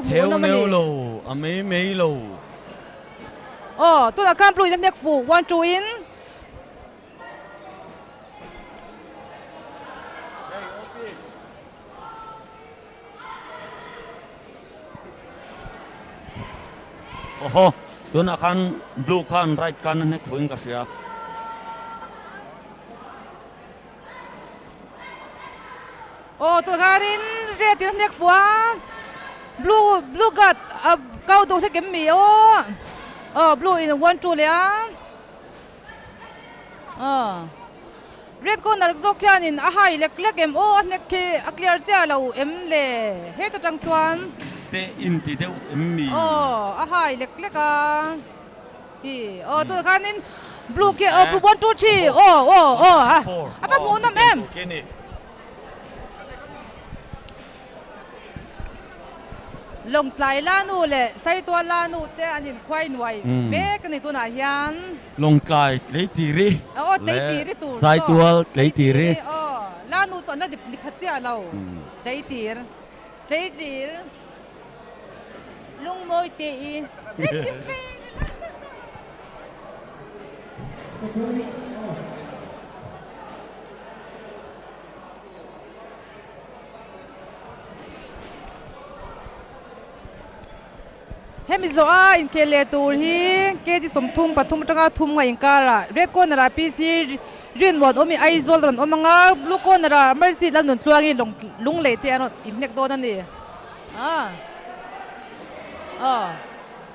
theo nêu lô mấy lô tôi là cam blue nhất nhạc phụ one two in tôi là khăn blue khăn right khăn hết phun cả xia tôi garin red nhất nhạc phụ blue got cao độ thế kiếm mì blue in one two lea red con là dốc kia nhìn hai lek em nhạc kia clear chia lâu em le hết trang tuan te in ti deu em mi hai lek tôi garin blue kia blue one two three apa mau nam em Lawngtlai lanu le Saitual lanu te anin khoai nuai me kani tu na hian Lawngtlai lấy tiri tiri tu Saitual lấy tiri lanu to na di phatia lo tir lung moi te i hemi zo in kele tur hi ke ji som thum pathum tanga thum ngai kara red ko nara pc rin won omi aizol ron omanga blue ko nara mercy lan nun tluangi lung le te ano innek do na ni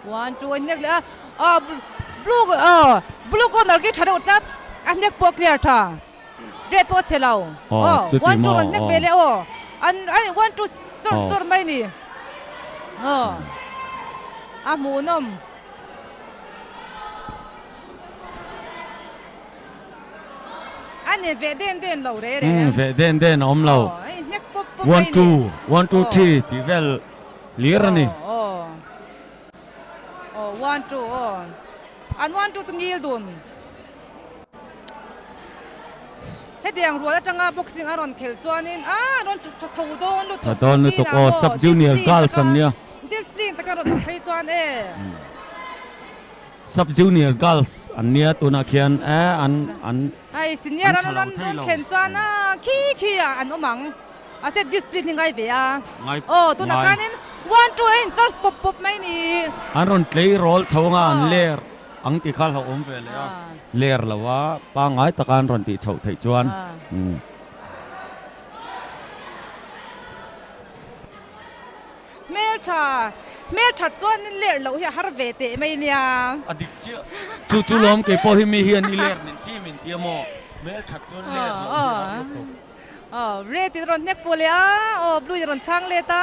one two innek le blue ko nar ke thada utlat annek po clear tha red po chelau one two nek bele an one two chor mai ni mu nom anh về đen lâu đấy về đen om lâu one two three thì vel liar ni one two anh one two ngil dun hết tiếng rùa trong boxing aron khel chuanin ron thâu don lu to sub junior girls an nia discipline ta karon thei chuan sub junior girls an nia tuna khian an ai senior an khen chuan khi an omang ase discipline ngai ve tuna kanin one two in just pop mai ni aron play role chawanga an ler ang ti khal ho om ve le ler lawa pa ngai takan ron ti chau thei chuan mel tha chuan in ler lo hi har ve te mai nia adik chu lom ke po hi mi hian i ler nin ti min ti mo mel tha chuan ler red ti ron nek pole blue ron chang le ta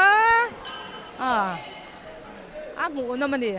mu na mani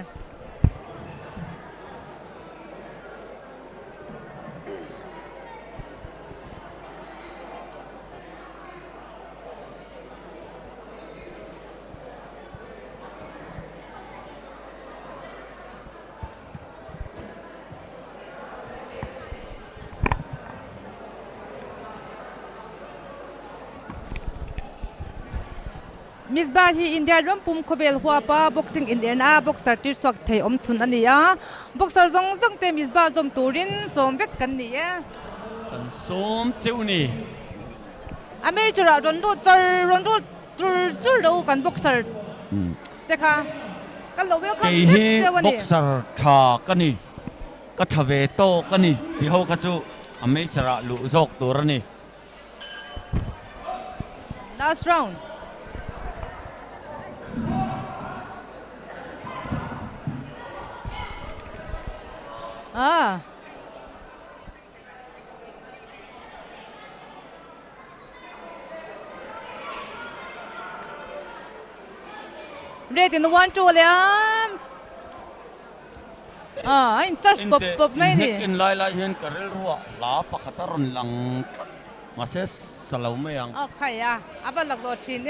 Misbah hi India ram pum khovel hua pa boxing India na boxer tir swak thei om chun ania boxer zong te misbah zom turin som vek kan ni kan som cheu ni ame chura ron do tur do kan boxer dekha kan lo welcome hi boxer tha kani ka thave to kani bi ho ka chu ame chara lu zok tur ani last round red in the one two le anh just pop mai ni in lai hian karel ruwa la pakhataron lang mase salau mayang khai aba lag do thin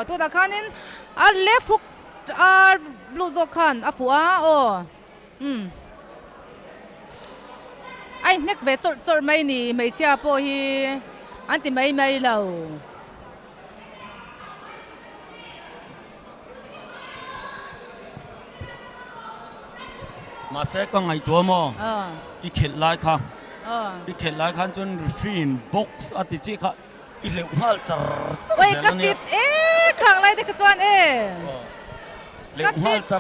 tu da khanin left hook blue zo khan afua anh nek ve chor mai ni mai chia po hi anti mai lo มาเสก็ไงตัวมอ อีเข็ดลายค่ะ อีเข็ดลายค่ะจนฟีนบ็อกซ์อติจิค่ะอีเหลวมาจะ โอ้ยกระฟิดข้างไรแต่กระจวนเหลวมาจะ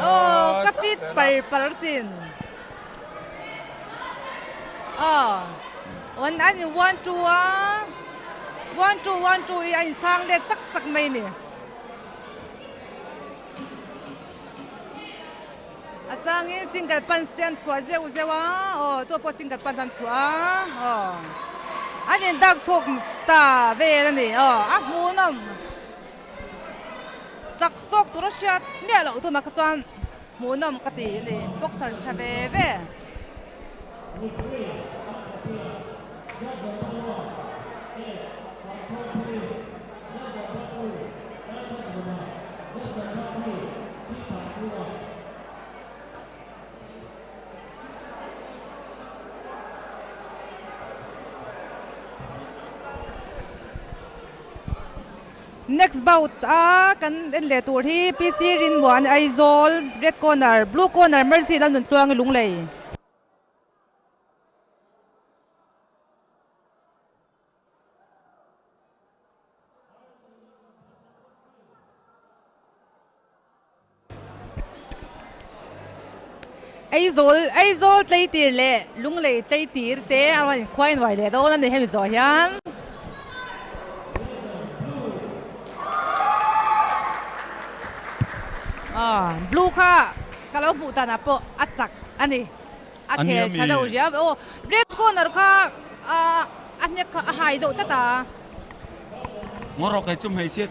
กระฟิดไปปรสินวันอันนี้วันจูอันช่างเด็ดสักไม่เนี่ยอาจารย์นี่สิงกับปันเสียนชัวเจ้าตัวพอสิงกับปันจันชัวอันนี้ดักชกตาเวรนี่หมูน้ำจักซอกตัวรถเชียดเนี่ยเราตัวนักจวนหมูน้ำกตินี่พวกสันชาเว next bout kan en le tur hi PC rin wan Aizol red corner blue corner Mercy dan nun tluang Lawngtlai Aizol tlai tir le Lawngtlai tlai tir te awan khoin wai le do nan ni hem zo hian blue ค่ะกะเราปูตานะปออัดจักอันนี้อัดเขลชะโดเจียred corner ค่ะอันนี้ค่ะหายโดจ้ะตาม งอรอไก่จุ่มให้เสีย